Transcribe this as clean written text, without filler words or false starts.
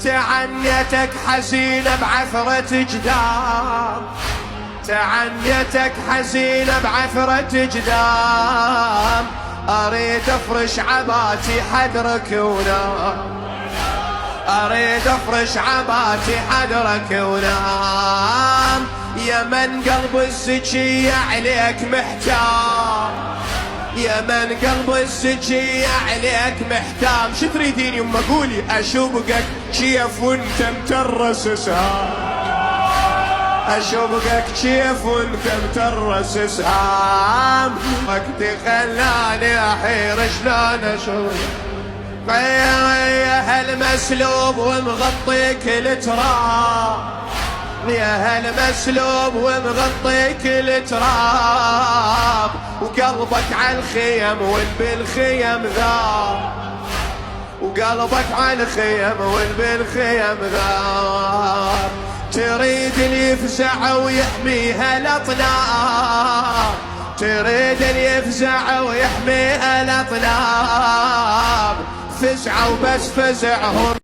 تعنيتك حزينة بعثرة جدام، تعنيتك حزينة بعثرة جدام، أريد أفرش عباتي حدرك ونام، أريد أفرش عباتي حدرك ونام، يا من قلب الزكية عليك محتام، يا من قلب الزكية عليك محتام. شو تريدين يما قولي؟ أشوقك كيف وانت مترس سهام، أشوقك كيف وانت مترس سهام، وقت خلاني أحير شلون أشوفك يا هالمسلوب ومغطي كل تراب، يا هالمسلوب ومغطي كل تراب، وقلبك عالخيم والبالخيم ذاب، وقلبك عالخيم والبالخيم ذاب، تريد اللي يفزع ويحميها الأطناب، تريد اللي يفزع ويحميها الأطناب، فزعوا بس فزعهم